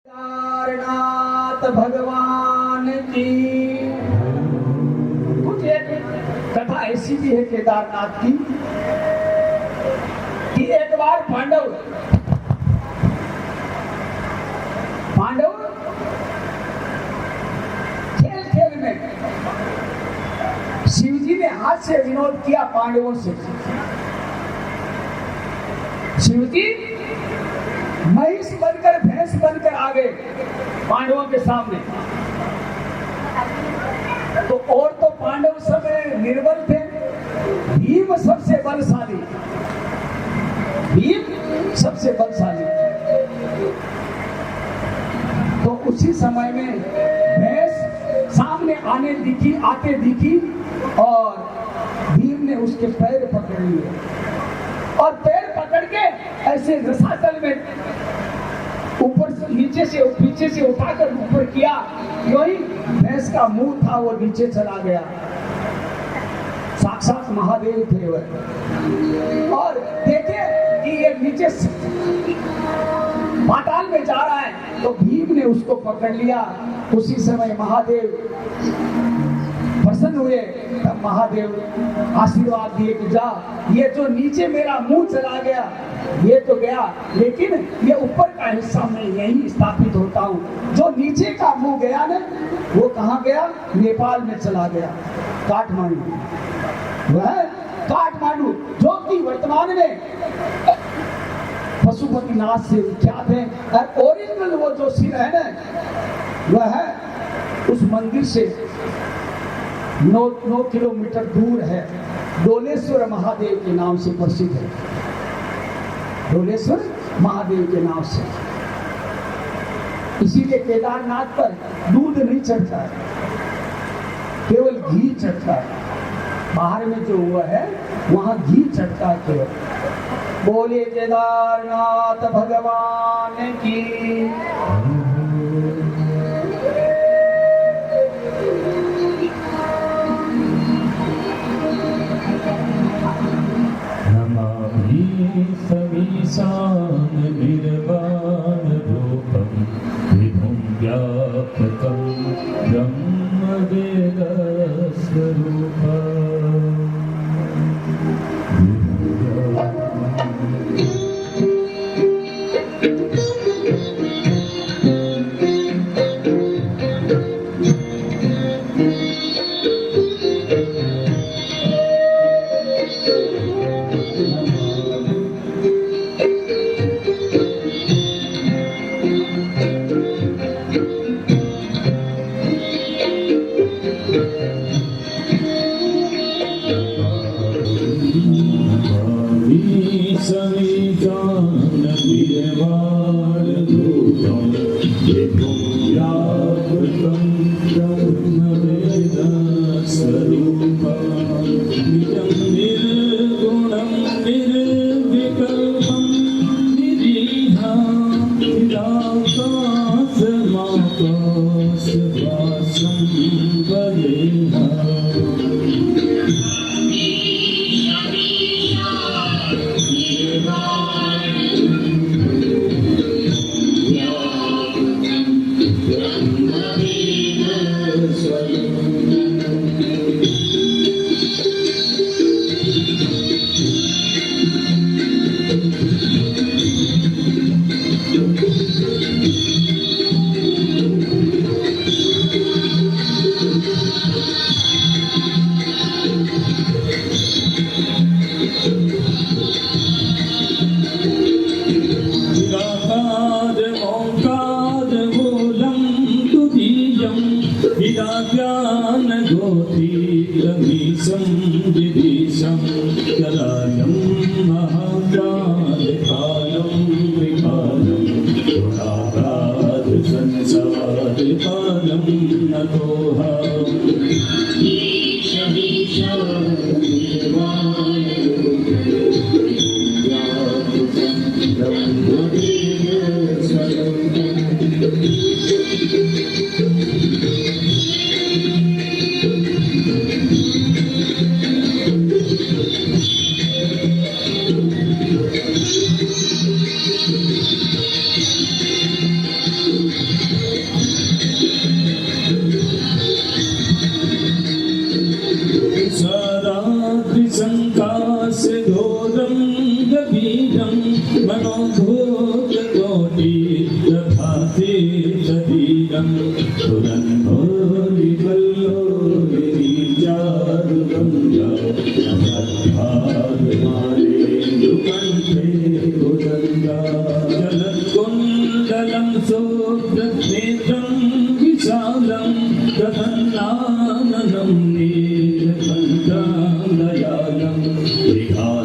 केदारनाथ भगवान की। कुछ एक कथा ऐसी भी है केदारनाथ की कि एक बार पांडव खेल खेल में शिवजी ने हाथ से विनोद किया पांडवों से। शिवजी महिष बनकर भैंस बनकर आ गए पांडवों के सामने। तो और तो पांडव सब निर्बल थे, भीम सबसे बलशाली, भीम सबसे बलशाली। तो उसी समय में भैंस सामने आते दिखी और भीम ने उसके पैर पकड़ लिए और पैर पकड़ के ऐसे रसातल में ऊपर से नीचे से पीछे से उठाकर ऊपर किया। वही भैंस का मुंह था वो नीचे चला गया। साक्षात महादेव थे वह। और देखे कि ये नीचे पाताल में जा रहा है तो भीम ने उसको पकड़ लिया। उसी समय महादेव प्रसन्न हुए। तब महादेव आशीर्वाद दिए कि जा, ये जो नीचे मेरा मुंह चला गया ये तो गया, लेकिन ये ऊपर का हिस्सा मैं यहीं स्थापित होता हूँ। जो नीचे का मुंह गया ना वो कहाँ गया? नेपाल में चला गया, काठमांडू। वह काठमांडू जो कि वर्तमान में पशुपतिनाथ से विख्यात है। और ओरिजिनल वो जो सिर है ना वह उस मंदिर से 9 किलोमीटर दूर है। डोलेश्वर महादेव के नाम से प्रसिद्ध है। डोलेश्वर महादेव के नाम से। इसीलिए केदारनाथ पर दूध नहीं चढ़ता है, केवल घी चढ़ता है। बाहर में जो हुआ है वहां घी चढ़ता है केवल। बोले केदारनाथ भगवान की। समीशान निर्वाण रूपं विभुं व्यापकं ब्रह्मवेद स्वरूपम्।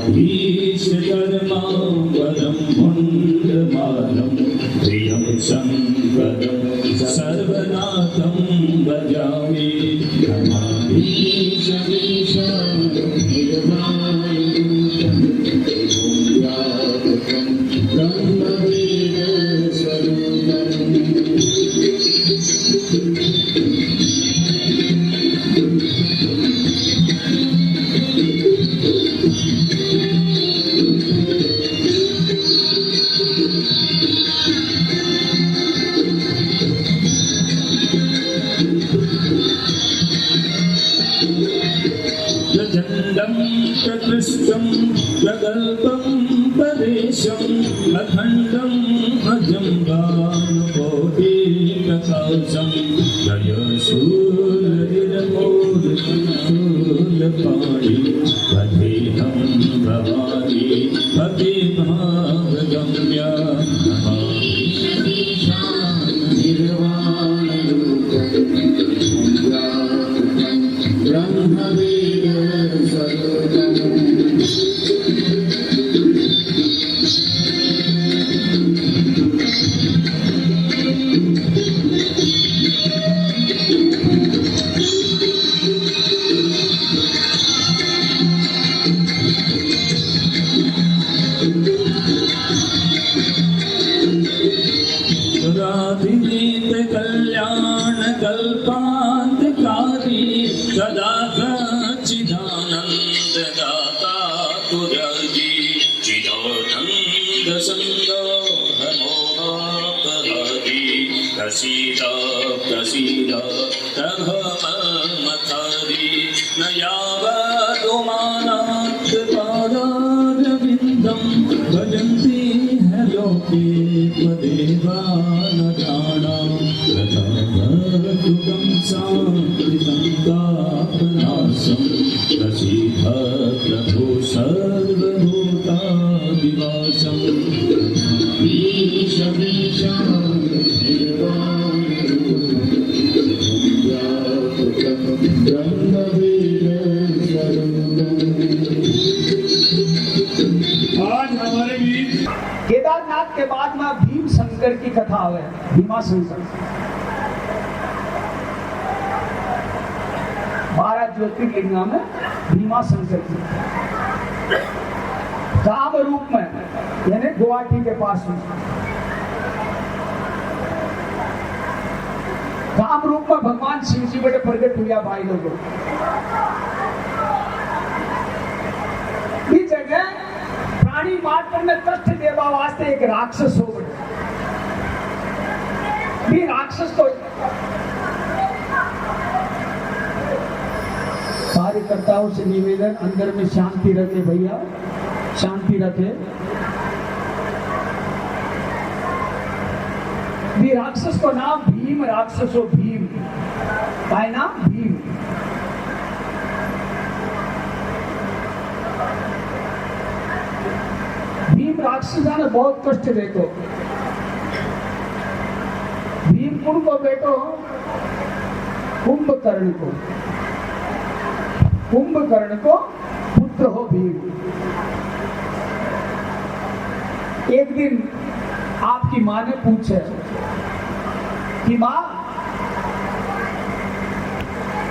धर्माधीशकर्माम्बरं मुण्डमालं प्रियं शङ्करं सर्वनाथं भजामि प्रचण्डं प्रकृष्टं प्रगल्भं परेशं अखण्डं अजम्बानुकोटिप्रकाशं जयशूलनिर्मोदशूलपाणि तथेहं भवानि भक्तिभावगम्य राधिनीत कल्याण कल्पान्तकारी सदा चिदानन्द दाता तुराजी चिदानन्द संगोहमोहापहारी प्रसीद प्रसीद तभमथारी न यावदुमानात् पादारविन्दं भजन्ति है लोके त्वदेवानजानां तथावतुकं शान्तिसन्तापनाशं प्रसीद प्रभो सर्वभूतादिवासं आज हमारे बीच केदारनाथ के बाद में भीम शंकर की कथा है। भीमा शंकर 12 ज्योतिर्लिंगा में भीमा शंकर की काम रूप में, यानी गुवाहाटी के पास में काम रूप में भगवान शिव जी बड़े प्रकट हुआ भाई लोगों। इस जगह प्राणी मात्र में कष्ट देवा वास्ते एक राक्षस हो गए। भी राक्षस तो कार्यकर्ताओं से निवेदन, अंदर में शांति रखे भैया, शांति रखे। भी राक्षस को नाम भीम राक्षस हो, भीम का नाम भीम। भीम राक्षसाने बहुत कष्ट देतो। भीम कुण को बेटो कुंभकर्ण को, कुंभकर्ण को पुत्र हो भीम। एक दिन आपकी माँ ने पूछे कि माँ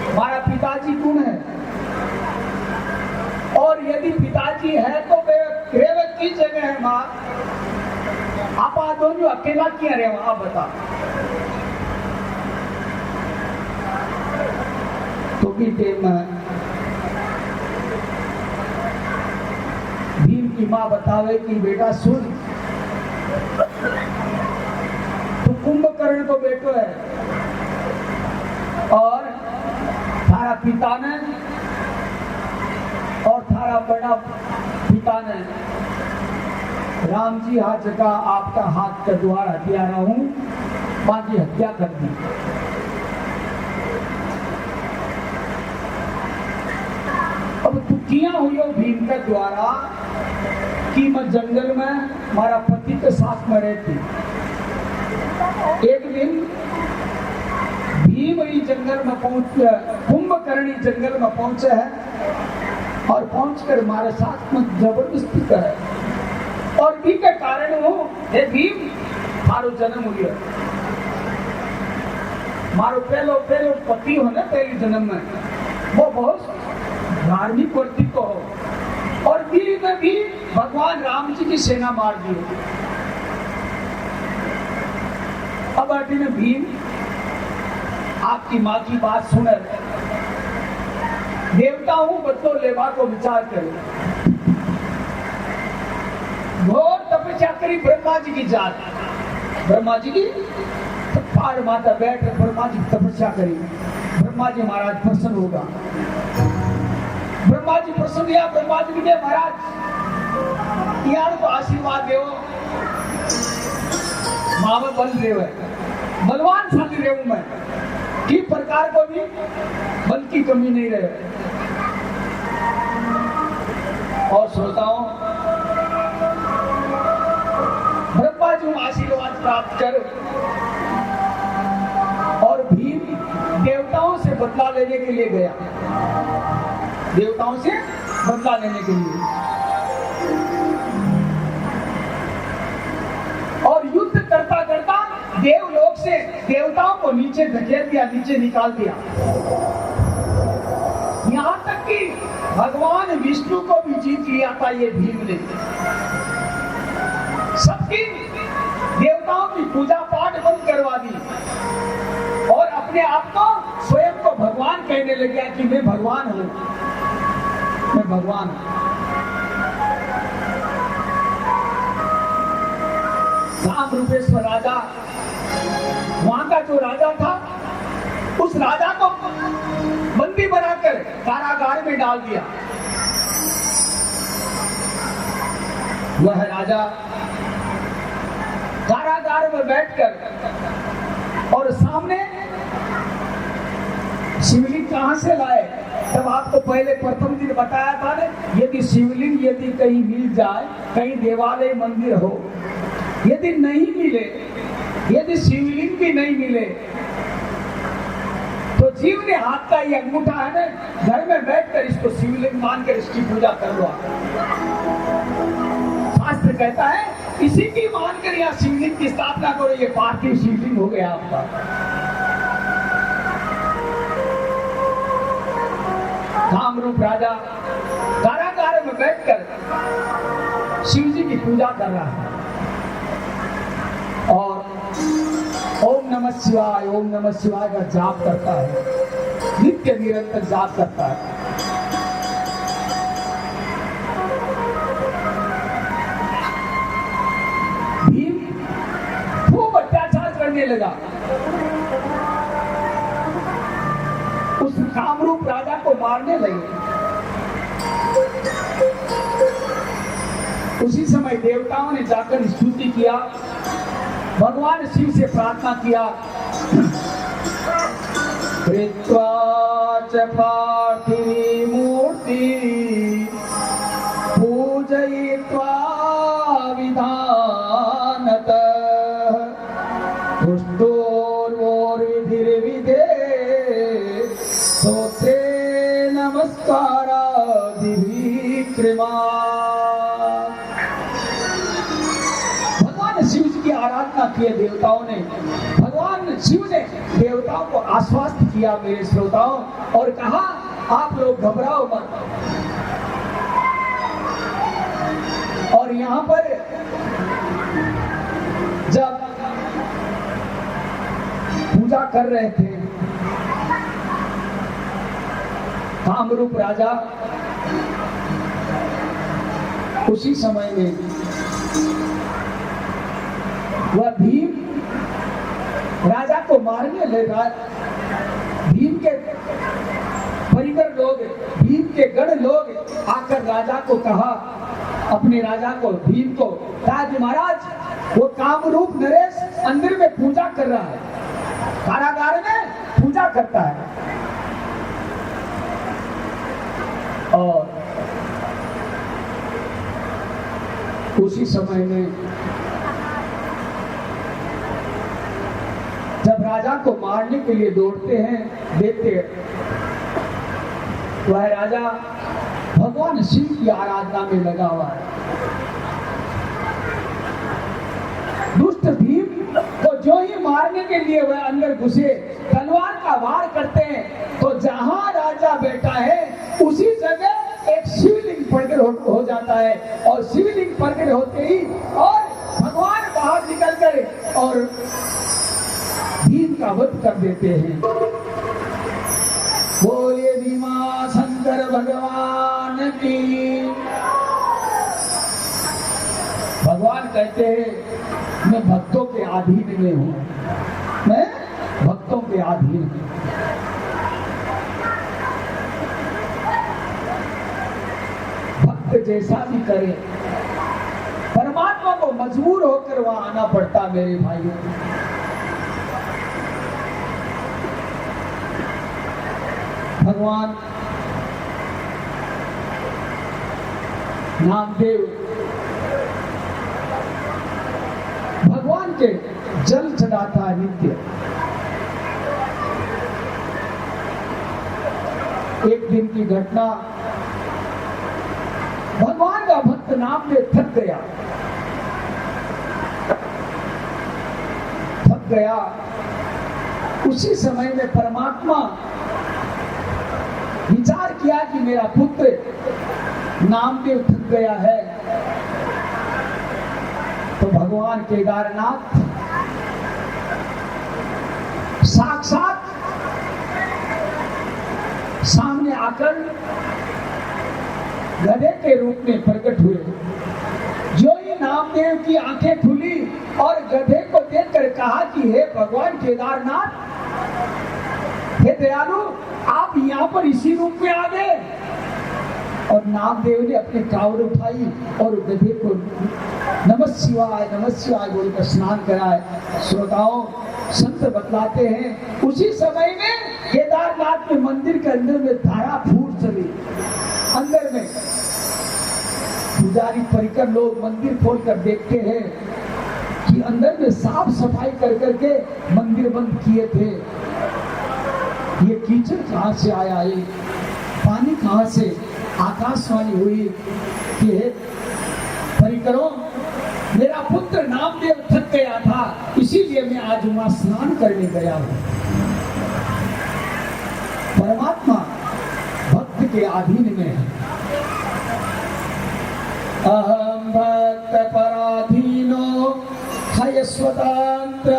हमारा पिताजी कौन है, और यदि पिताजी है तो वे की जगह है माँ, आप दोनों अकेला क्यों रहे वहां बता। तो भी टाइम भीम की माँ बतावे कि बेटा सुन, तो कुंभकर्ण को बेटो है और थारा पिता ने और थारा बड़ा पिता ने राम जी हाथ जगह आपका हाथ का द्वार हथियारा हूं, बाकी हत्या कर दी। अब तू किया हुई हो भीम के द्वारा कि मैं जंगल में हमारा पति के साथ में रहती। एक दिन भीम ही जंगल में पहुंचे, कुंभकर्ण जंगल में पहुंचे है और पहुंचकर मारे साथ में जबरदस्ती करे और भी के कारण हो हे भीम मारो जन्म हुआ मारो पहलो पति हो ना पहले जन्म में वो बहुत धार्मिक वर्तित्व को हो और वीर में भी भगवान राम जी की सेना मार दी। अब अर्जुन भीम आपकी माँ की बात सुनर देवता हूं बदलो लेवा को विचार करे घोर तपस्या करी ब्रह्मा जी की जात ब्रह्मा जी की पहाड़ माता बैठ ब्रह्मा जी तपस्या करी ब्रह्मा जी महाराज प्रसन्न होगा ब्रह्मा जी प्रसन्न हुआ ब्रह्मा जी ने महाराज यार को आशीर्वाद दो माँ में बल रहे बलवान शादी रहे मैं किस प्रकार को भी बल की कमी नहीं रहे। और श्रोताओं ब्रह्मा जी आशीर्वाद प्राप्त कर और भीम देवताओं से बदला लेने के लिए गया देवताओं से बदला लेने के लिए और युद्ध करता करता देवलोक से देवताओं को नीचे धकेल दिया नीचे निकाल दिया यहां तक कि भगवान विष्णु को भी जीत लिया था ये भीम ने सबकी देवताओं की पूजा पाठ बंद करवा दी और अपने आप को स्वयं को भगवान कहने लग गया कि मैं भगवान हूं मैं भगवान राम रूपेश्वर राजा वहां का जो राजा था उस राजा को बंदी बनाकर कारागार में डाल दिया। वह राजा कारागार में बैठकर और सामने शिवलिंग कहां से लाए तब आपको पहले प्रथम दिन बताया था ना यदि शिवलिंग यदि कहीं मिल जाए कहीं देवालय मंदिर हो यदि नहीं मिले यदि शिवलिंग भी नहीं मिले तो जीव ने हाथ का ये अंगूठा है ना घर में बैठकर इसको शिवलिंग मानकर इसकी पूजा कर लो। शास्त्र कहता है इसी की मानकर यहाँ शिवलिंग की स्थापना करो ये पार्थिव शिवलिंग हो गया आपका। कामरूप राजा कारागार में बैठकर शिव जी की पूजा कर रहा है और ओम नमः शिवाय का जाप करता है नित्य निरंतर जाप करता है। भीम खूब अत्याचार करने लगा उस कामरूप राजा को मारने लगे। उसी समय देवताओं ने जाकर स्तुति किया भगवान शिव से प्रार्थना किया कृत्वा च पार्थिवी मूर्ति पूजयित्वा विधानतः तुष्टोर्वोर्विधिर्विधे स्तोत्रे नमस्कारादिभिः क्रियमाण। भगवान शिव जी की आराधना किए देवताओं ने भगवान शिव ने देवताओं को आश्वस्त किया मेरे श्रोताओं और कहा आप लोग घबराओ मत। और यहाँ पर जब पूजा कर रहे थे कामरूप राजा उसी समय में वह भीम राजा को मारने लगा। भीम के परिकर लोग भीम के गण लोग आकर राजा को कहा अपने राजा को भीम को कहा कि महाराज वो कामरूप नरेश अंदर में पूजा कर रहा है कारागार में पूजा करता है। और उसी समय में जब राजा को मारने के लिए दौड़ते हैं देखते हैं वह राजा भगवान भगवान शिव की आराधना में लगा हुआ है। दुष्ट भीम को जो ही मारने के लिए वह अंदर घुसे, तलवार का वार करते हैं, तो जहां राजा बैठा है उसी जगह एक शिवलिंग प्रकट हो जाता है, और शिवलिंग प्रकट होते ही और भगवान बाहर निकल कर और भीम का वध कर देते हैं। बोले भीमा शंकर भगवान की। भगवान कहते हैं मैं भक्तों के अधीन में हूं, मैं भक्तों के अधीन हूं। भक्त जैसा भी करे, परमात्मा को मजबूर होकर वहां आना पड़ता मेरे भाइयों। भगवान नामदेव भगवान के जल चढ़ाता है नित्य। एक दिन की घटना, भगवान का भक्त नामदेव थक गया। उसी समय में परमात्मा विचार किया कि मेरा पुत्र नामदेव थक गया है, तो भगवान केदारनाथ साक्षात सामने आकर गधे के रूप में प्रकट हुए। जो ही नामदेव की आंखें खुली और गधे को देखकर कहा कि हे भगवान केदारनाथ, हे दयालु, आप यहाँ पर इसी रूप में आ गए। और नामदेव ने अपनी कावड़ उठाई और गधे को नमः शिवाय बोलकर स्नान कराए। श्रोताओं, संत बतलाते हैं उसी समय में केदारनाथ में मंदिर के अंदर में धारा फूट चली। अंदर में पुजारी परिकर लोग मंदिर खोलकर देखते हैं कि अंदर में साफ सफाई कर करके मंदिर बंद किए थे। ये कीचड़ कहां से आया, ये पानी कहां से? आकाशवाणी हुई कि परिकरों, मेरा पुत्र नामदेव थक गया था, इसीलिए मैं आज वहां स्नान करने गया हूं। परमात्मा भक्त के अधीन में है। अहम भक्त पराधीनो हयस्वतंत्र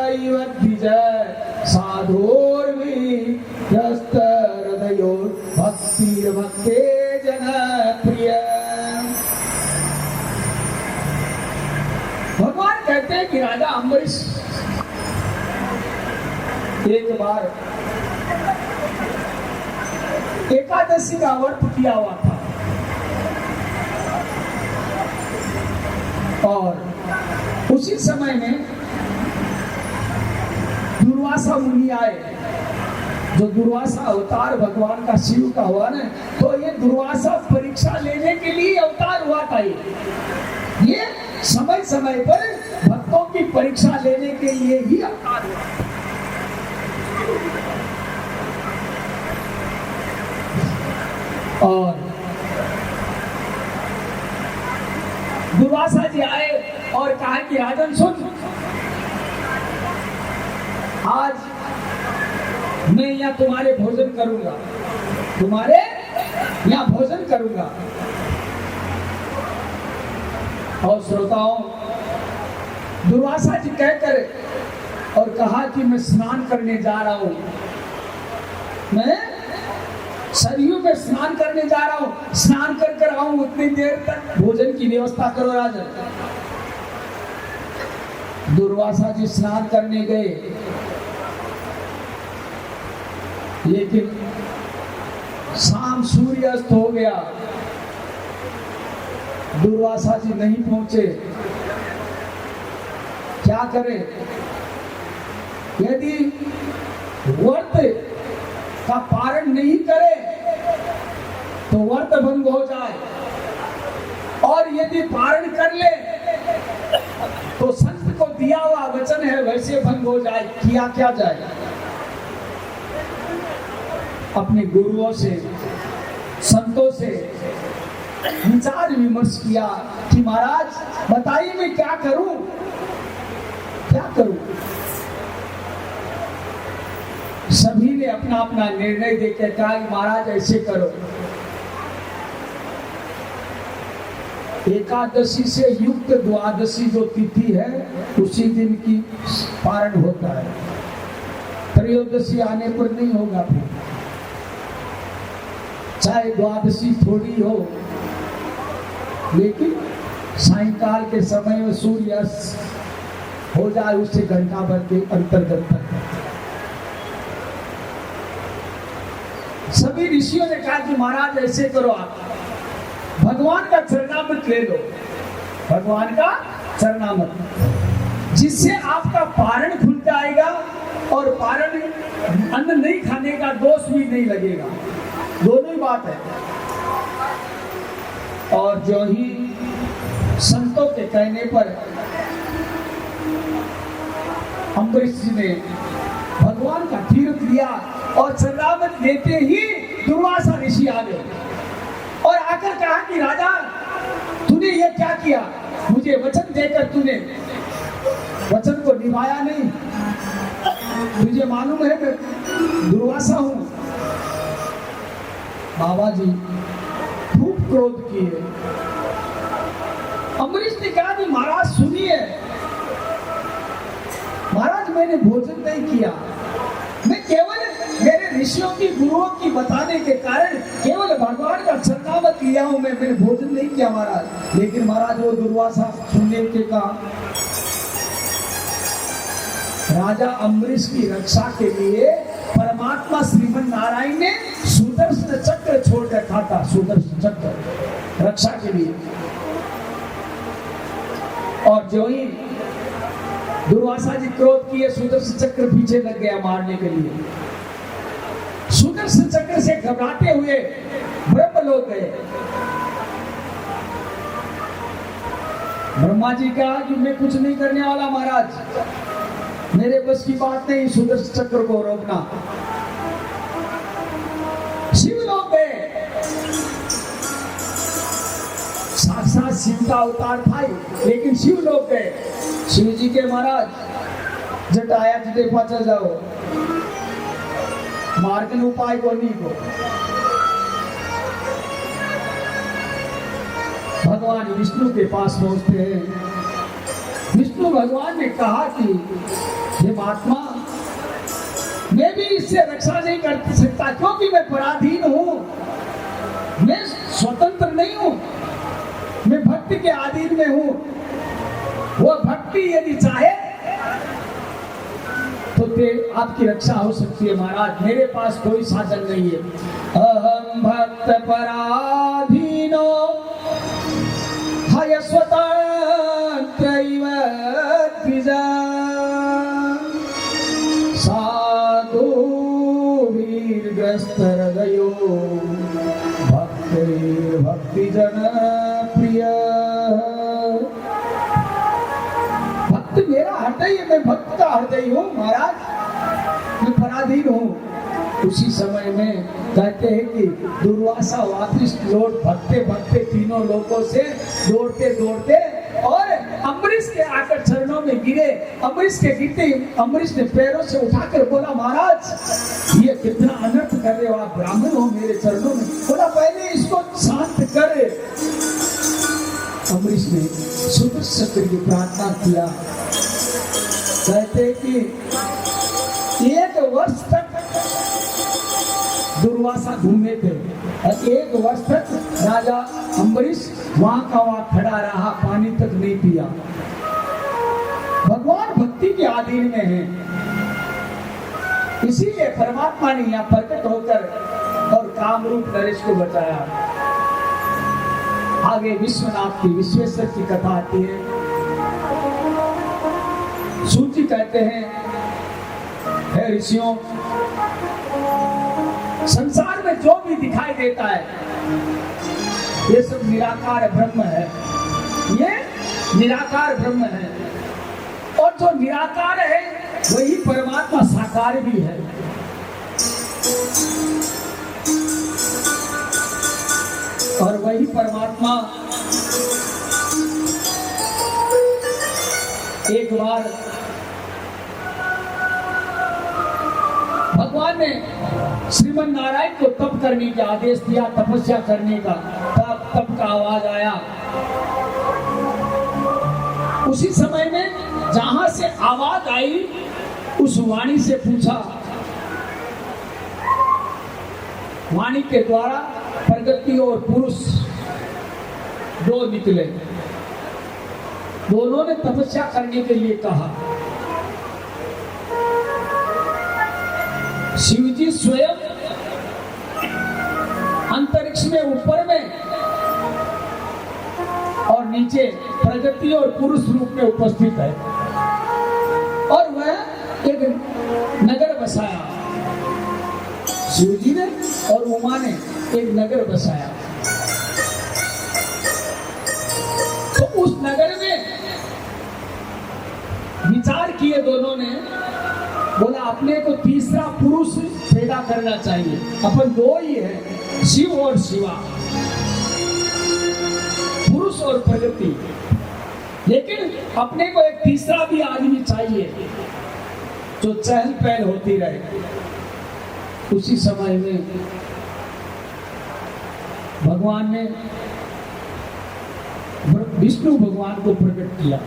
द्विजय साधोर्वी यस्त हृदयो भक्ति भक्ते जन प्रिय। भगवान कहते हैं कि राजा अम्बरीश एक बार एकादशी का व्रत किया हुआ था, और उसी समय में दुर्वासा मुनि आए। जो दुर्वासा अवतार भगवान का शिव का हुआ ना, तो ये दुर्वासा परीक्षा लेने के लिए अवतार हुआ था। ये समय समय पर भक्तों की परीक्षा लेने के लिए ही अवतार हुआ। और दुर्वासा जी आए और कहा कि राजन सुन, आज मैं यहाँ तुम्हारे भोजन करूंगा, तुम्हारे यहाँ भोजन करूंगा। और श्रोताओं, दुर्वासा जी कहकर और कहा कि मैं स्नान करने जा रहा हूं, मैं सरयू में स्नान करने जा रहा हूं, स्नान कर आऊं, उतनी देर तक भोजन की व्यवस्था करो राजन। दुर्वासा जी स्नान करने गए, लेकिन शाम सूर्यास्त हो गया, दुर्वासा जी नहीं पहुंचे। क्या करें? यदि व्रत का पारण नहीं करे तो व्रत भंग हो जाए, और यदि पारण कर ले तो संत को दिया हुआ वचन है वैसे भंग हो जाए। किया क्या जाए? अपने गुरुओं से, संतों से विचार विमर्श किया कि महाराज बताइए मैं क्या करूं, क्या करूं। सभी ने अपना अपना निर्णय देकर कहा कि महाराज ऐसे करो, एकादशी से युक्त द्वादशी जो तिथि है उसी दिन की पारण होता है, त्रयोदशी आने पर नहीं होगा। फिर चाहे द्वादशी थोड़ी हो, लेकिन सायंकाल के समय में सूर्यास्त हो जाए उससे घंटा भर के अंतर्गत तक। सभी ऋषियों ने कहा कि महाराज ऐसे करो, आप भगवान का चरणामृत ले लो, भगवान का चरणामृत, जिससे आपका पारण खुल जाएगा और पारण अन्न नहीं खाने का दोष भी नहीं लगेगा, दोनों ही बात है। और जो ही संतों के कहने पर अम्बरीश जी ने भगवान का तीर्थ लिया और चरणामृत लेते ही दुर्वासा ऋषि आ गए और आकर कहा कि राजा तूने ये क्या किया, मुझे वचन देकर तूने वचन को निभाया नहीं, तुझे मालूम है मैं दुर्वासा हूं। बाबा जी खूब क्रोध किए। अम्बरीश ने कहा कि महाराज सुनिए, महाराज मैंने भोजन नहीं किया, मैं केवल मेरे ऋषियों की गुरुओं की बताने के कारण केवल भगवान का चरणामृत लिया हूं, मैंने भोजन नहीं किया महाराज। लेकिन महाराज वो दुर्वासा सुनने के कहा, राजा अम्बरीश की रक्षा के लिए परमात्मा श्रीमन नारायण ने सुदर्शन चक्र छोड़ रखा था, सुदर्शन चक्र रक्षा के लिए। और जो ही दुर्वासा जी क्रोध किए, सुदर्शन चक्र पीछे लग गया मारने के लिए। सुदर्शन चक्र से घबराते हुए ब्रह्मलोक गए। ब्रह्मा जी कहा कि मैं कुछ नहीं करने वाला महाराज, मेरे बस की बात नहीं सुदर्शन चक्र को रोकना। शिव लोग गए, साक्षात शिव का अवतार था, लेकिन शिव लोग गए। शिव जी के महाराज जटाया जटे पाचा जाओ, मार्गन उपाय को नहीं को। भगवान विष्णु के पास पहुंचते हैं। विष्णु भगवान ने कहा कि हे महात्मा, मैं भी इससे रक्षा नहीं कर सकता क्योंकि मैं पराधीन हूं, मैं स्वतंत्र नहीं हूं, मैं भक्ति के अधीन में हूं। वो भक्ति यदि चाहे तो आपकी रक्षा हो सकती है महाराज, मेरे पास कोई साधन नहीं है। अहम भक्त पराधीनो हय स्वतंत्र साधु वीरग्रस्त हृदयो भक्ति जन प्रिय। भक्त मेरा हृदय, मैं भक्त का हृदय हूँ महाराज, मैं पराधीन हूँ। उसी समय में कहते हैं कि दुर्वासा वापिस लौट भगते भगते तीनों लोगों से दौड़ते दौड़ते और अम्बरीश के आकर चरणों में गिरे। अम्बरीश के गिरते अम्बरीश ने पैरों से उठाकर बोला, महाराज ये कितना अनर्थ कर रहे हो आप, ब्राह्मण हो मेरे चरणों में। बोला पहले इसको शांत कर। अम्बरीश ने सुदर्शन चक्र की प्रार्थना किया। कहते कि 1 वर्ष तक दुर्वासा घूमे थे और 1 वर्ष तक राजा अम्बरीश वहां का वहां खड़ा रहा, पानी तक नहीं पिया। भगवान भक्ति के अधीन में है, इसीलिए परमात्मा ने यहाँ प्रकट होकर और कामरूप नरेश को बचाया। आगे विश्वनाथ की विश्वेश्वर की कथा आती है। सूची कहते हैं, हे ऋषियों, संसार में जो भी दिखाई देता है ये सब निराकार ब्रह्म है, ये निराकार ब्रह्म है। और जो निराकार है वही परमात्मा साकार भी है। और वही परमात्मा एक बार भगवान ने श्रीमन नारायण को तप करने का आदेश दिया, तपस्या करने का। तप का आवाज आया। उसी समय में जहां से आवाज आई उस वाणी से पूछा, वाणी के द्वारा प्रगति और पुरुष दो निकले। दोनों ने तपस्या करने के लिए कहा। शिव जी स्वयं अंतरिक्ष में ऊपर में और नीचे प्रगति और पुरुष रूप में उपस्थित है, और वह एक नगर बसाया। शिव जी ने और उमा ने एक नगर बसाया। तो उस नगर में विचार किए दोनों ने, बोला अपने को तीसरा पुरुष पैदा करना चाहिए। अपन दो ही है, शिव और शिवा, पुरुष और प्रगति, लेकिन अपने को एक तीसरा भी आदमी चाहिए जो चहल पहल होती रहे। उसी समय में भगवान ने विष्णु भगवान को प्रकट किया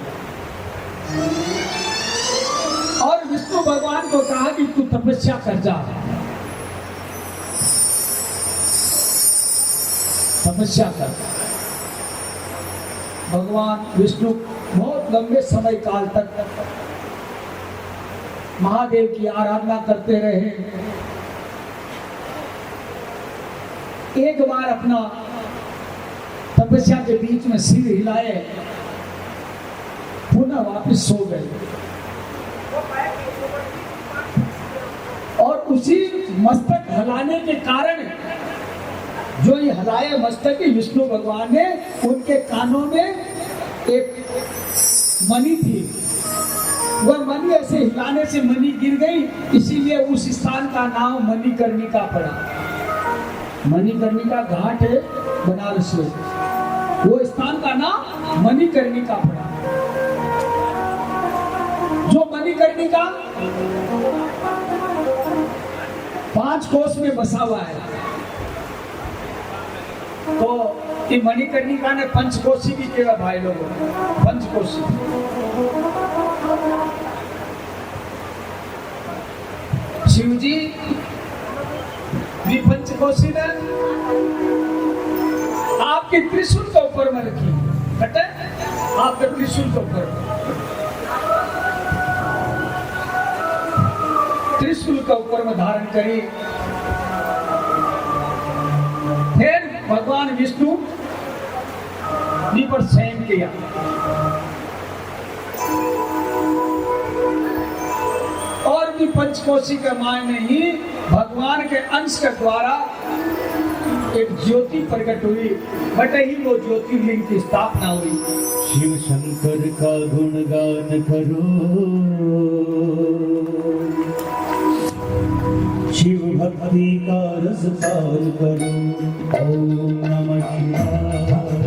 और विष्णु भगवान को कहा कि तू तपस्या कर जा, तपस्या कर। भगवान विष्णु बहुत लंबे समय काल तक महादेव की आराधना करते रहे। एक बार अपना तपस्या के बीच में सिर हिलाए, पुनः वापस सो गए। और उसी मस्तक हिलाने के कारण, जो ये हलाए मस्तक विष्णु भगवान ने, उनके कानों में एक मणि थी। वह मणि ऐसे हिलाने से मणि गिर गई, इसीलिए उस स्थान का नाम मणिकर्णिका पड़ा। मणिकर्णिका घाट है बनारस में, वो स्थान का नाम मणिकर्णिका पड़ा। जो मणिकर्णिका 5 कोस में बसा हुआ है। तो ये मणिकर्णिका ने पंचकोशी भी किया भाई लोगों, पंचकोशी। शिव जी भी पंचकोशी ने आपके त्रिशूल के ऊपर में रखी, कटे आपके त्रिशूल के ऊपर, त्रिशूल के ऊपर में धारण करी। फिर भगवान विष्णु पर शयन किया। और भी पंचकोशी के मायने ही भगवान के अंश के द्वारा एक ज्योति प्रकट हुई, बट ही वो ज्योतिर्लिंग की स्थापना हुई। शिव शंकर का गुणगान करो, शिव भक्ति का रस पान करो। ओम नमः शिवाय,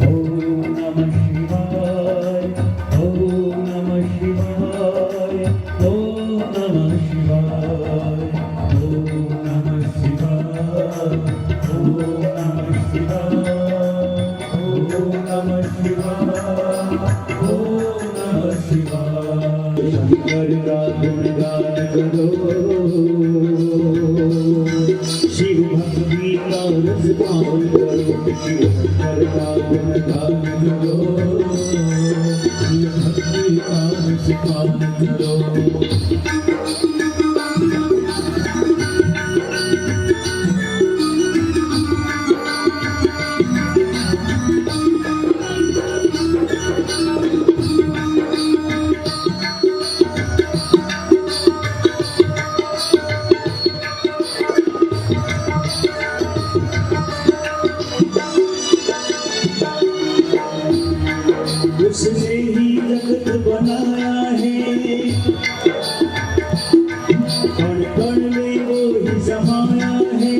ओम नमः शिवाय, ओम नमः शिवाय, ओम नमः शिवाय, ओम नमः शिवाय, ओम नमः शिवाय, ओम नमः शिवाय, ओम नमः शिवाय। शंकर का गुणगान करो, शिव भक्ति का रस पान करो। शिव शंकर का गुणगान करो, शिव भक्ति का रस पान करो। उसने ही जगत बनाया है, कण कण में वो ही समाया है।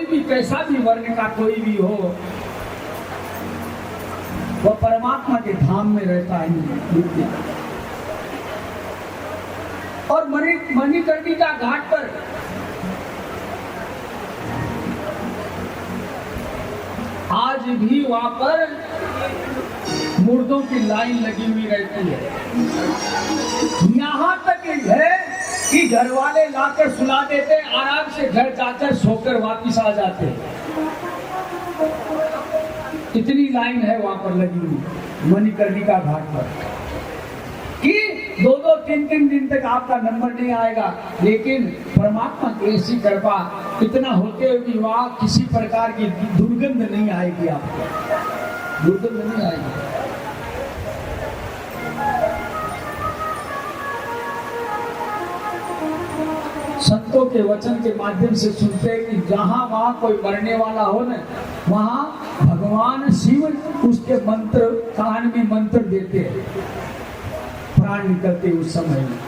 कैसा भी वर्ण का कोई भी हो, वह परमात्मा के धाम में रहता है नित्य। और मणिकर्णिका घाट पर आज भी वहां पर मुर्दों की लाइन लगी हुई रहती है। यहां तक है कि घर वाले लाकर सुला देते, आराम से घर जाकर सोकर वापिस आ जाते। इतनी लाइन है वहां पर लगी हुई मणिकर्णिका घाट पर कि 2-3 दिन तक आपका नंबर नहीं आएगा। लेकिन परमात्मा की ऐसी कृपा, इतना होते हुए भी वहां किसी प्रकार की दुर्गंध नहीं आएगी, आपको दुर्गंध नहीं आएगी। संतों के वचन के माध्यम से सुनते हैं कि जहां वहां कोई मरने वाला हो न, वहां भगवान शिव उसके मंत्र, कान में मंत्र देते हैं, प्राण निकलते उस समय में।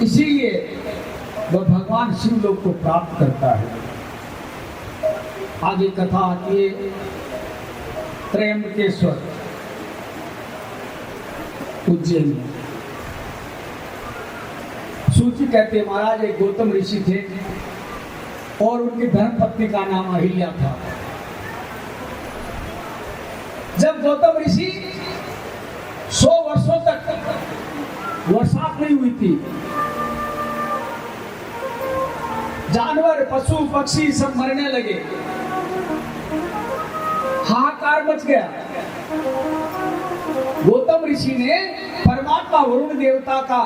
इसीलिए वह भगवान शिव लोग को प्राप्त करता है। आगे कथा आती है त्रयंबकेश्वर उज्जैन में। सूची कहते महाराज एक गौतम ऋषि थे और उनकी धर्मपत्नी का नाम अहिल्या था। जब गौतम ऋषि 100 वर्षों तक बरसात नहीं हुई थी, जानवर पशु पक्षी सब मरने लगे, हाहाकार मच गया। गौतम ऋषि ने परमात्मा वरुण देवता का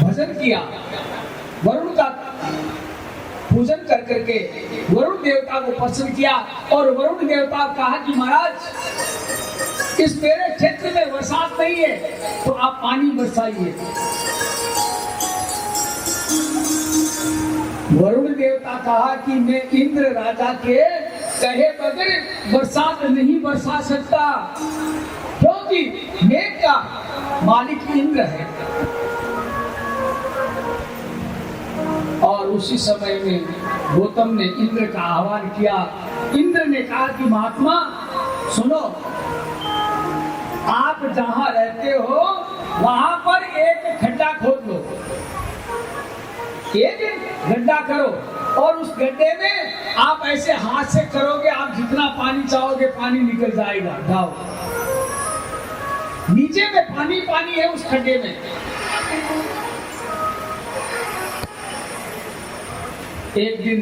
भजन किया, वरुण का पूजन कर करके वरुण देवता को प्रसन्न किया। और वरुण देवता कहा कि महाराज इस मेरे क्षेत्र में बरसात नहीं है, तो आप पानी बरसाइए। वरुण देवता कहा कि मैं इंद्र राजा के कहे बगैर बरसात नहीं बरसा सकता, क्योंकि मेघ का मालिक इंद्र है। और उसी समय में गौतम ने इंद्र का आह्वान किया। इंद्र ने कहा कि महात्मा सुनो, आप जहां रहते हो वहां पर एक खड्डा खोद लो, एक गड्ढा करो और उस गड्ढे में आप ऐसे हाथ से करोगे, आप जितना पानी चाहोगे पानी निकल जाएगा। जाओ, नीचे में पानी पानी है उस खड्डे में। एक दिन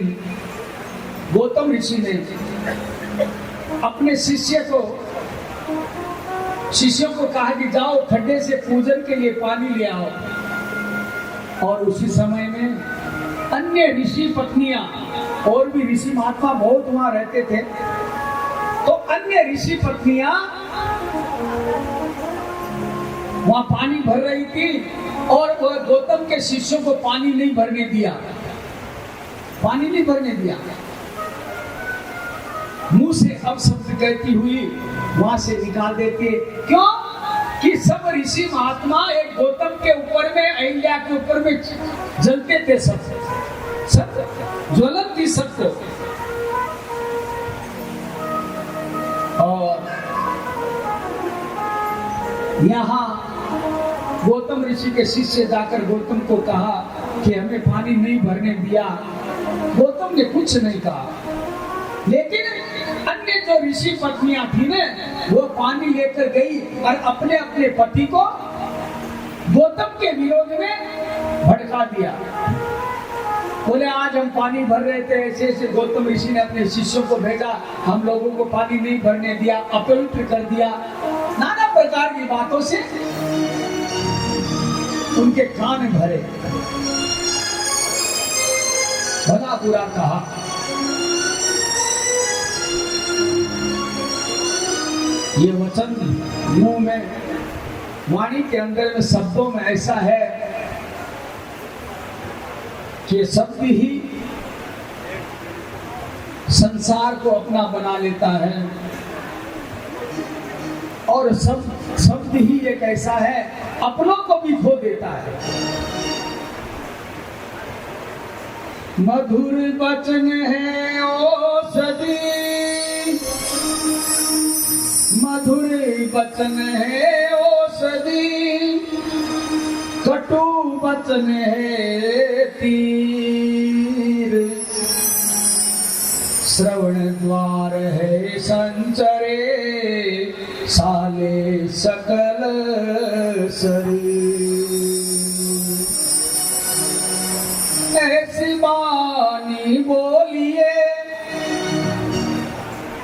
गौतम ऋषि ने अपने शिष्यों को कहा कि जाओ खड्डे से पूजन के लिए पानी ले आओ। और उसी समय में अन्य ऋषि पत्नियां और भी ऋषि महात्मा बहुत वहां रहते थे, तो अन्य ऋषि पत्नियां वहां पानी भर रही थी और वह गौतम के शिष्यों को पानी नहीं भरने दिया, पानी नहीं भरने दिया। मुंह से अपशब्द कहती हुई वहां से निकाल देती। क्यों? कि सब ऋषि महात्मा एक गौतम के ऊपर में, अहिल्या के ऊपर में जलते थे, सब ज्वलन थी सबको। और यहाँ गौतम ऋषि के शिष्य जाकर गौतम को कहा कि हमें पानी नहीं भरने दिया। गौतम ने कुछ नहीं कहा, लेकिन अन्य जो ऋषि पत्नियां थी ने, वो पानी लेकर गई और अपने अपने पति को गौतम के विरोध में भड़का दिया। बोले आज हम पानी भर रहे थे, ऐसे ऐसे गौतम ऋषि ने अपने शिष्यों को भेजा, हम लोगों को पानी नहीं भरने दिया, अपवित्र कर दिया। नाना प्रकार की बातों से उनके कान भरे, भला बुरा कहा। ये वचन मुंह में, वाणी के अंदर में, शब्दों में ऐसा है कि शब्द ही संसार को अपना बना लेता है और शब्द ही एक ऐसा है अपनों को भी खो देता है। मधुर बचन है औषधि, मधुर बचन है औषधि, कटु बचन है तीर, श्रवण द्वार है संचरे, साले सकल शरीर। ऐसी वाणी बोलिए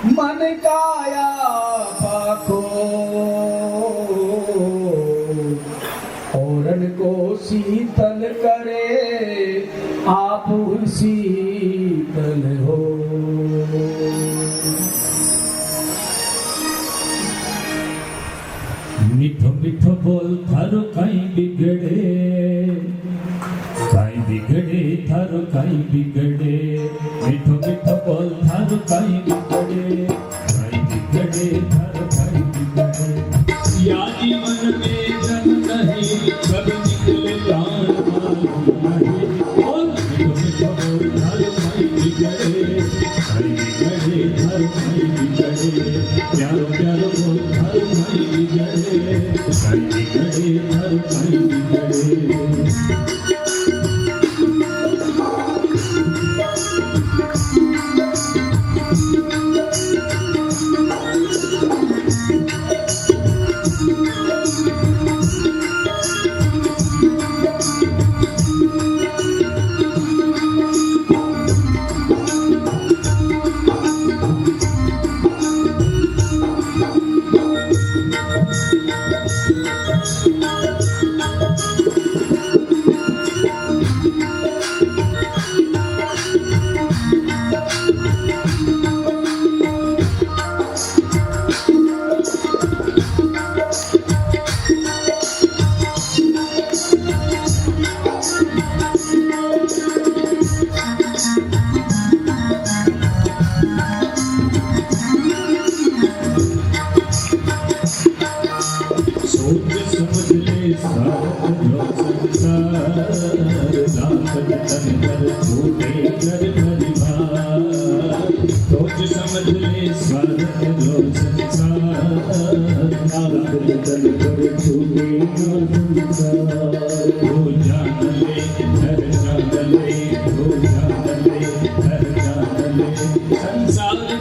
मन काया पाखो, औरन को शीतल करे, आप शीतल हो। मीठो मीठो बोल थारो काई बिगड़े, काई बिगड़े थारो काई बिगड़े, मीठो मीठो बोल थारो काई बिगड़े, काई बिगड़े थारो काई बिगड़े। या जीवन में जन्म नहीं, कब निकले प्राण मालूम नहीं, बोल मीठो मीठो बोल थारो काई बिगड़े, काई बिगड़े थारो काई बिगड़े, प्यारो प्यारो बोल थारो काई बिगड़े, काई बिगड़े थारो काई बिगड़े।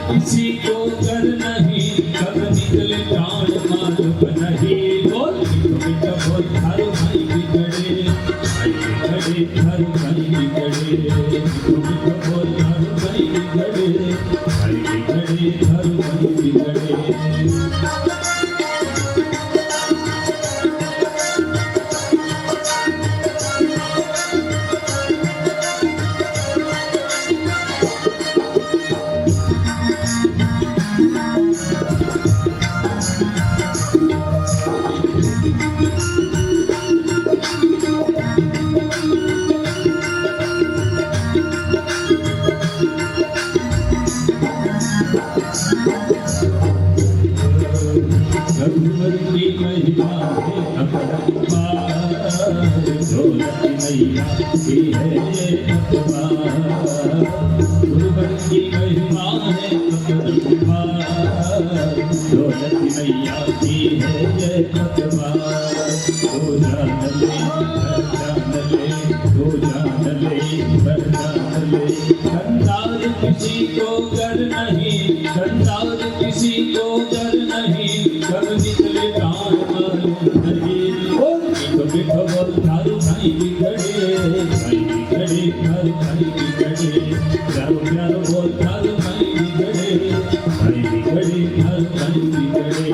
किसी को डर नहीं, कब निकले प्राण मालूम नहीं, बोल मीठो बोल थारो भाई बिगड़े, भाई बिगड़े थारो भाई बिगड़े, मीठो बोल थारो भाई बिगड़े, भाई बिगड़े थारो भाई बिगड़े। रघुवर की महिमा है अपरंपार, दौलत मैया की है अपरंपार, गुरुवर की महिमा है अपरंपार, दौलत मैया की है अपरंपार। दो जान ले भर जान ले, दो जान ले भर जान ले, संसार किसी को डर नहीं, संसार किसी को डर नहीं, कब निकले प्राण मालूम नहीं, बोल मीठो मीठो बोल थारो भाई बिगड़े, भाई बिगड़े थारो भाई बिगड़े, प्यारो प्यारो बोल थारो भाई बिगड़े, भाई बिगड़े थारो भाई बिगड़े।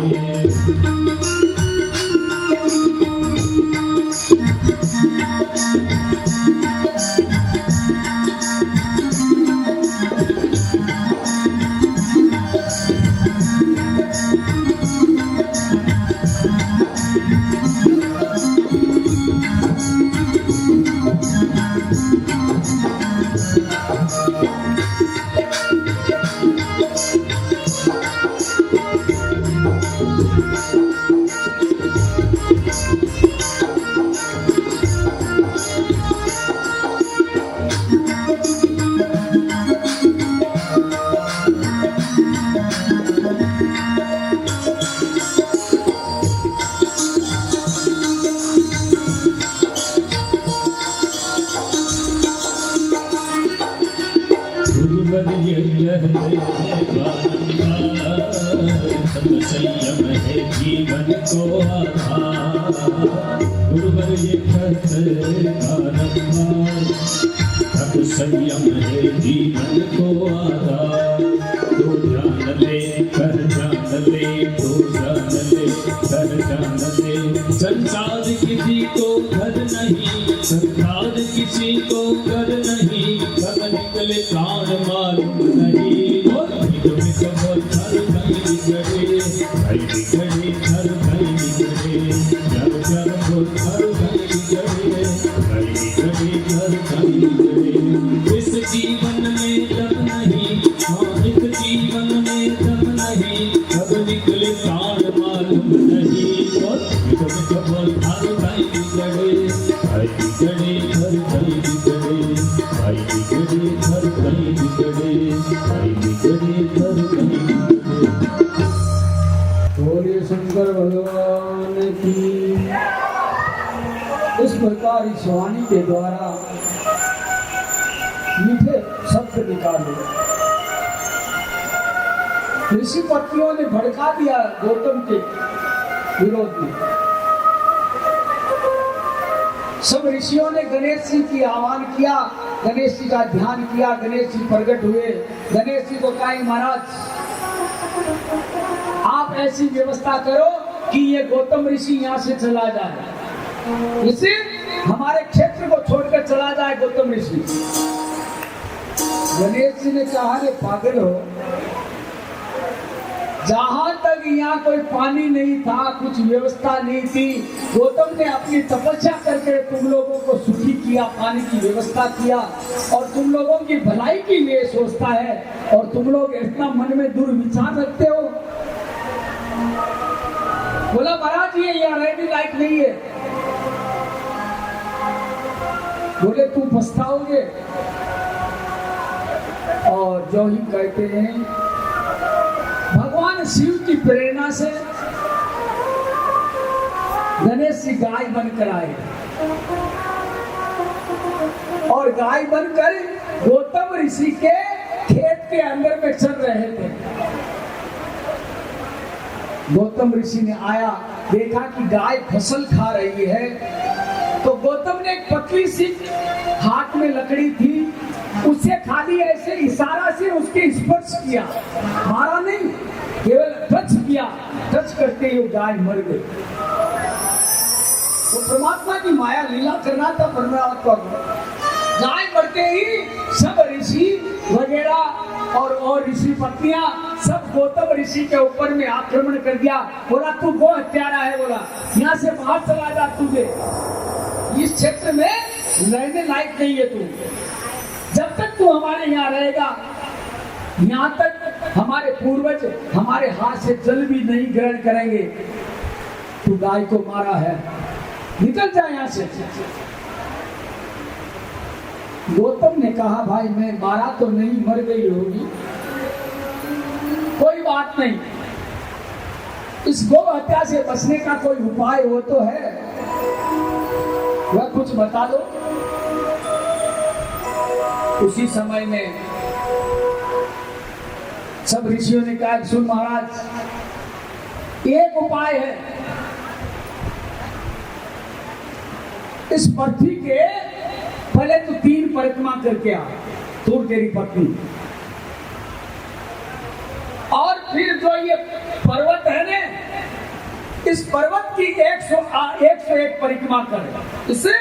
गुरुवर ये कहते सत संयम है जीवन को आधार, गुरुवर ये कहते बारंबार सत संयम है जीवन को आधार। तो जान ले कर जान ले, तो जान ले कर जान ले, संसार किसी को घर नहीं, संसार किसी को घर नहीं, कब निकले प्राण मालूम नहीं। तुम कब थर नहीं बिगड़े, भाई बिगड़े थर नहीं बिगड़े, जब जब वो थर नहीं बिगड़े, भाई बिगड़े थर नहीं बिगड़े। इस जीवन में दम नहीं, हाँ इस जीवन में दम नहीं, कब निकले प्राण मालूम नहीं। तुम कब थर नहीं बिगड़े, भाई बिगड़े थर नहीं बिगड़े, भाई बिगड़े थर नहीं बिगड़े, भाई बिगड़े थर नहीं बिगड़े। बोलिए शंकर भगवान की। इस प्रकार इस वाणी के द्वारा मीठे शब्द निकाले। ऋषि पत्नियों ने भड़का दिया गौतम के विरोध में। सब ऋषियों ने गणेश जी की आह्वान किया, गणेश जी का ध्यान किया, गणेश जी प्रकट हुए। गणेश जी को कहा महाराज आप ऐसी व्यवस्था करो कि ये गौतम ऋषि यहाँ से चला जाए, इसे हमारे क्षेत्र को छोड़कर चला जाए गौतम ऋषि। गणेश जी ने कहा रे पागल हो, जहां तक यहाँ कोई पानी नहीं था, कुछ व्यवस्था नहीं थी, गौतम ने अपनी तपस्या करके तुम लोगों को सुखी किया, पानी की व्यवस्था किया और तुम लोगों की भलाई के लिए सोचता है और तुम लोग इतना मन में दुर्विचार रखते हो। बोला महाराज ये यहाँ रहने लायक नहीं है। बोले तू पछताओगे। और जो ही कहते हैं भगवान शिव की प्रेरणा से गणेश जी गाय बनकर आए और गाय बनकर गौतम ऋषि के खेत के अंदर में चल रहे थे। गौतम ऋषि ने आया, देखा कि गाय फसल खा रही है, तो गौतम ने एक पतली सी हाथ में लकड़ी थी, उसे खाली ऐसे इशारा से उसके स्पर्श किया, मारा नहीं, केवल टच किया। टच करते ही गाय मर गई। वो परमात्मा की माया लीला करना था परमात्मा को। गाय मरते ही सब ऋषि वगैरह और ऋषि पत्नियां सब गौतम ऋषि के ऊपर में आक्रमण कर दिया। बोला तू गौ हत्यारा है, बोला यहाँ से बाहर चला जा, तुझे इस क्षेत्र में रहने लायक नहीं है तू। जब तक तू हमारे यहाँ रहेगा, यहाँ तक हमारे पूर्वज हमारे हाथ से जल भी नहीं ग्रहण करेंगे। तू गाय को मारा है, निकल जा यहाँ से। गौतम ने कहा भाई मैं मारा तो नहीं, मर गई होगी, कोई बात नहीं, इस गौ हत्या से बचने का कोई उपाय हो तो है, वह कुछ बता दो। उसी समय में सब ऋषियों ने कहा सुन महाराज एक उपाय है, इस पृथ्वी के पहले तो 3 परिक्रमा करके आ, तू तेरी पत्नी, और फिर जो ये पर्वत है ना, इस पर्वत की 101 परिक्रमा कर, इससे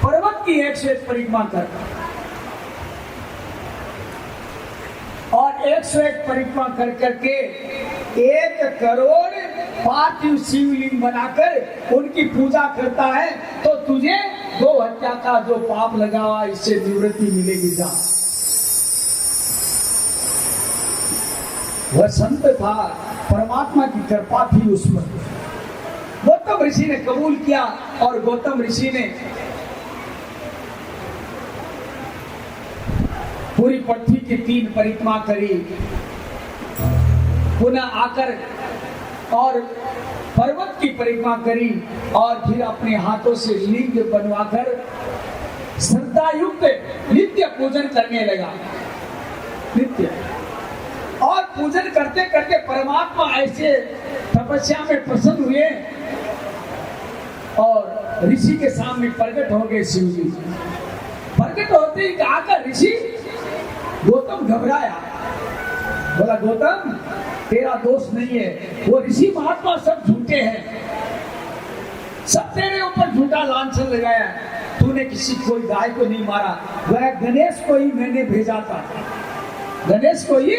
पर्वत की 101 परिक्रमा कर और 101 परिक्रमा कर करके 1 करोड़ पार्थिव शिवलिंग बनाकर उनकी पूजा करता है तो तुझे गौ हत्या का जो पाप लगा हुआ इससे निवृत्ति मिलेगी। जा, वह संत था, परमात्मा की कृपा थी उस पर। गौतम ऋषि ने कबूल किया और गौतम ऋषि ने पूरी पृथ्वी की 3 परिक्रमा करी, पुनः आकर और पर्वत की परिक्रमा करी और फिर अपने हाथों से लिंग बनवाकर श्रद्धा युक्त नित्य पूजन करने लगा। नित्य। और पूजन करते करते परमात्मा ऐसे तपस्या में प्रसन्न हुए और ऋषि के सामने प्रकट हो गए शिव जी। प्रकट होते ही आकर ऋषि गौतम घबराया, बोला गौतम तेरा दोष नहीं है, वो ऋषि महात्मा सब झूठे हैं, सब तेरे ऊपर झूठा लांछन लगाया। तूने किसी कोई गाय को नहीं मारा, वह गणेश को ही मैंने भेजा था, गणेश को ही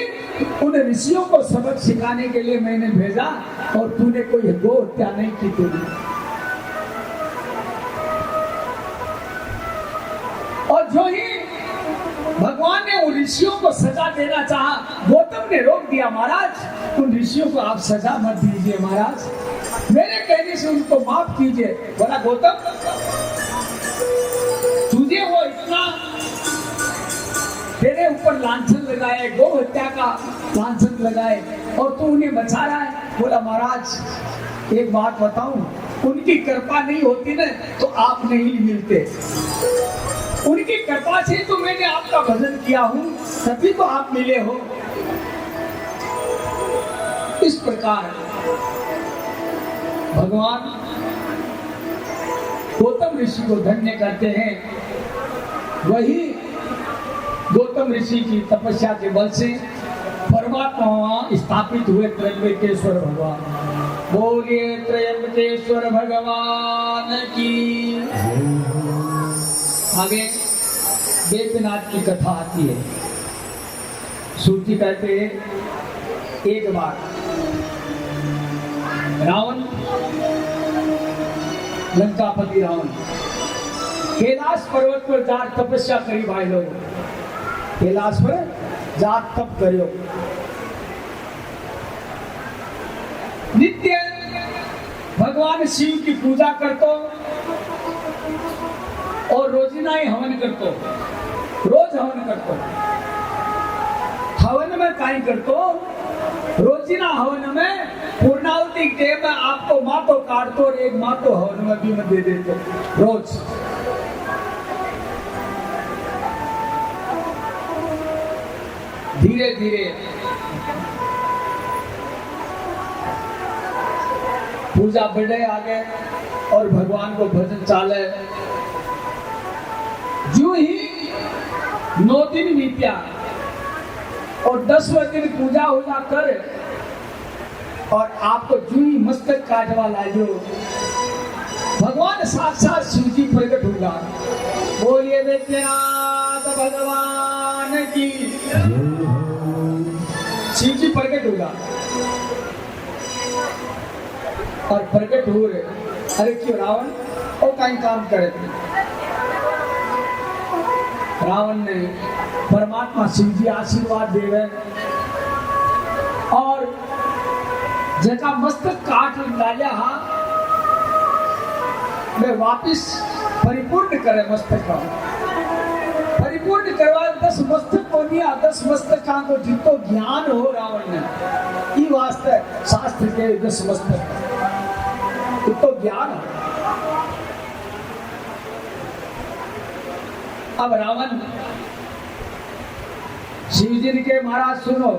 उन ऋषियों को सबक सिखाने के लिए मैंने भेजा, और तूने कोई गौ हत्या नहीं की तूने। और जो ही भगवान ने उन ऋषियों को सजा देना चाहा, गौतम ने रोक दिया, महाराज उन ऋषियों को आप सजा मत दीजिए महाराज, मेरे कहने से उनको माफ कीजिए। बोला गौतम तुझे वो इतना तेरे ऊपर लांछन लगाए, गौ हत्या का लांछन लगाए, और तू उन्हें बचा रहा है। बोला महाराज एक बात बताऊं, उनकी कृपा नहीं होती ना तो आप नहीं मिलते, उनकी कृपा से तो मैंने आपका भजन किया हूं, तभी तो आप मिले हो। इस प्रकार भगवान गौतम ऋषि को धन्य करते हैं। वही गौतम ऋषि की तपस्या के बल से परमात्मा वहां स्थापित हुए, त्र्यंबकेश्वर भगवान। बोलिए त्र्यंबकेश्वर भगवान की। आगे बैद्यनाथ की कथा आती है। सूची कहते हैं एक बार रावण, लंकापति रावण कैलाश पर्वत पर जा तपस्या करी भाई लोग, कैलाश पर जा तप करो, नित्य भगवान शिव की पूजा करतो और रोजिना ही हवन करतो, रोज हवन करतो। हवन में काई करतो, रोजिना हवन में पूर्णावती के में आपको मातो काटतो और एक मातो हवन में भी मैं दे देते रोज। धीरे धीरे पूजा बढ़े आगे और भगवान को भजन चाले। जो ही 9 दिन बीत्या और 10वें दिन पूजा होना कर और आपको जो ही मस्तक काटवा लाजो, भगवान साक्षात शिव जी प्रकट होगा। बोलिए बैद्यनाथ भगवान की। शिव जी प्रकट होगा और प्रकट हो रहे, अरे क्यों रावण और कहीं काम करे थे। रावण ने परमात्मा शिव जी आशीर्वाद दे रहे और जगह मस्तक काट डालिया, मैं वापिस परिपूर्ण करे मस्तक का, परिपूर्ण करवा 10 मस्तक को दिया। 10 मस्तक का को जितो ज्ञान हो रावण ने, ये वास्ते शास्त्र के 10 मस्तक तो ज्ञान हो। अब रावण शिव जी ने के महाराज सुनो,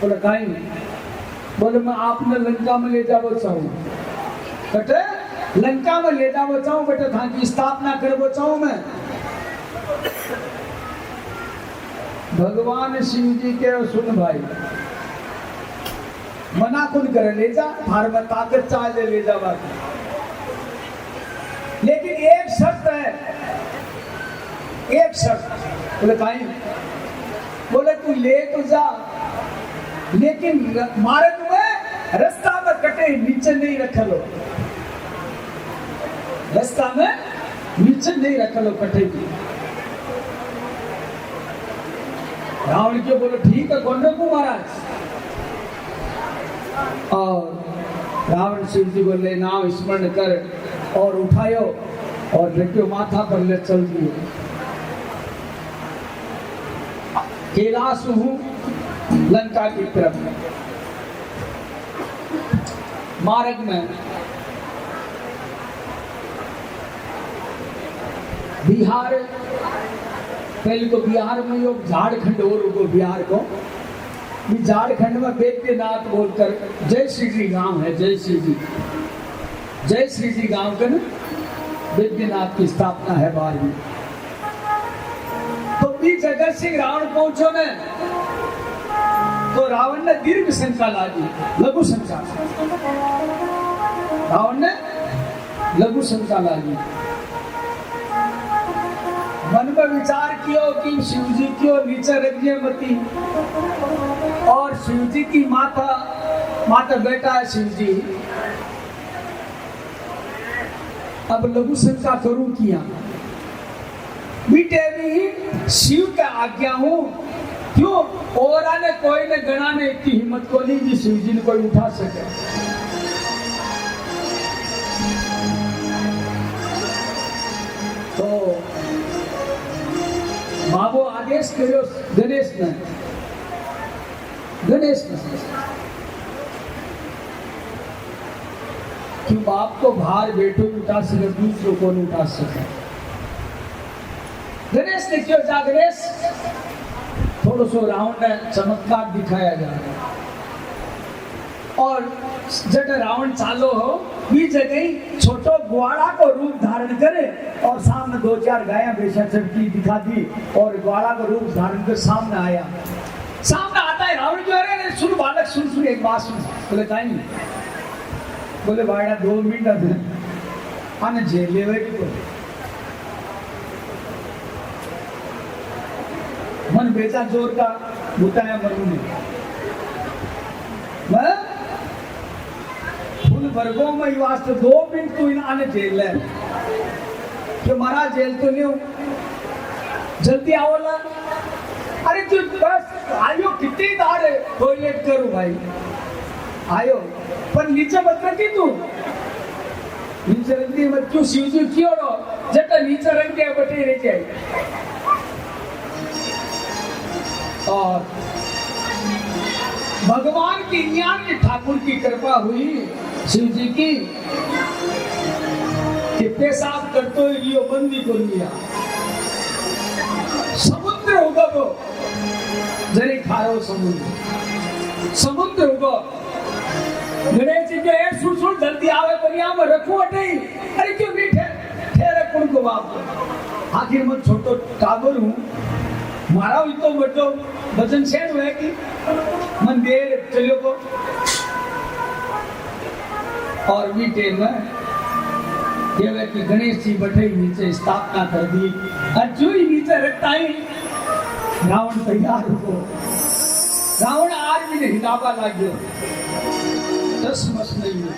बोले कहीं, बोले मैं आपने लंका में ले जावो चाहूं, बेटे लंका में ले जावो चाहूं, बेटे था की स्थापना करवो चाहूं मैं। भगवान शिव जी के सुन भाई, मना कौन करे, ले जा, थार में ताकत चाहे ले जावा, लेकिन एक शर्त है, एक शर्त। बोले कहीं, बोले तू ले तो जा, लेकिन मार्ग में रास्ता में कटे नीचे नहीं रख लो, रास्ता में नीचे नहीं रख लो कटे की। रावण क्यों बोले ठीक है कौन रखू महाराज। और रावण शिव जी बोले नाम स्मरण कर और उठायो और रखियो माथा पर ले चल दियो। कैलाश हूं लंका की तरफ, मार्ग में बिहार पहले तो बिहार में यो झारखंड और उगो बिहार को भी झारखंड में बैद्यनाथ बोलकर जय श्री जी गांव है, जय श्री जी गांव के ना बैद्यनाथ की स्थापना है 12वीं। तो भी जगत सिंह रावण पहुंचो ने तो रावण ने दीर्घ शंका लागी, लघु शंका। रावण ने लघु शंका लागी, मन में विचार किया कि शिव जी क्यों नीचे रखिए मती, और शिव जी की माता बेटा है शिव जी। अब लघु शंका करूं किया, बेटे भी शिव का आज्ञा हूं, क्यों और ने कोई ने गणा ने इतनी हिम्मत को नहीं जी शिव जी ने कोई उठा सके। तो बाबो आदेश करो गणेश ने क्यों बाप को भार बेटो उठा सके, दूसरों को नहीं उठा सके। गणेश ने क्यों जा, गणेश थोड़ा सो रावण ने चमत्कार दिखाया जा रहा है। और जब रावण चालो हो भी जगह छोटो ग्वाड़ा को रूप धारण करे और सामने 2-4 गायें बेचा चमकी दिखा दी और ग्वाड़ा को रूप धारण कर सामने आया। सामने आता है रावण जो है, सुन बालक सुन एक बात सुन। बोले कहीं नहीं, बोले बाड़ा 2 मिनट आने जेल ले मन बेचा जोर का बुताया मनु ने फुल वर्गों में वास्ते 2 मिनट तू इन आने जेल है कि मारा जेल तो नहीं जल्दी आओला। अरे तू बस आयो कितनी दार है टॉयलेट करूं भाई आयो, पर नीचे मत रखी तू, नीचे रखती मत क्यों शिव जी क्यों रो जब नीचे रख के बटे रह जाए। और भगवान की ज्ञान की ठाकुर की कृपा हुई शिव जी की कि पेशाब करते हुए लियो बंदी को लिया, समुद्र होगा वो जरे खारो समुद्र होगा। गणेश जी जो है सुन जल्दी आवे बनिया में रखो अटे, अरे क्यों नहीं ठहरे कौन को बाप, आखिर मैं छोटो टाबर हूँ, मारा हुई तो बटो भजन शेर हुआ कि मन देर चलो को। और भी टेम है कि गणेश जी बैठे नीचे स्थापना कर दी और जो ही नीचे रखता ही रावण तैयार हो। रावण आज भी नहीं हिलावा लग गया, 10 मस नहीं है।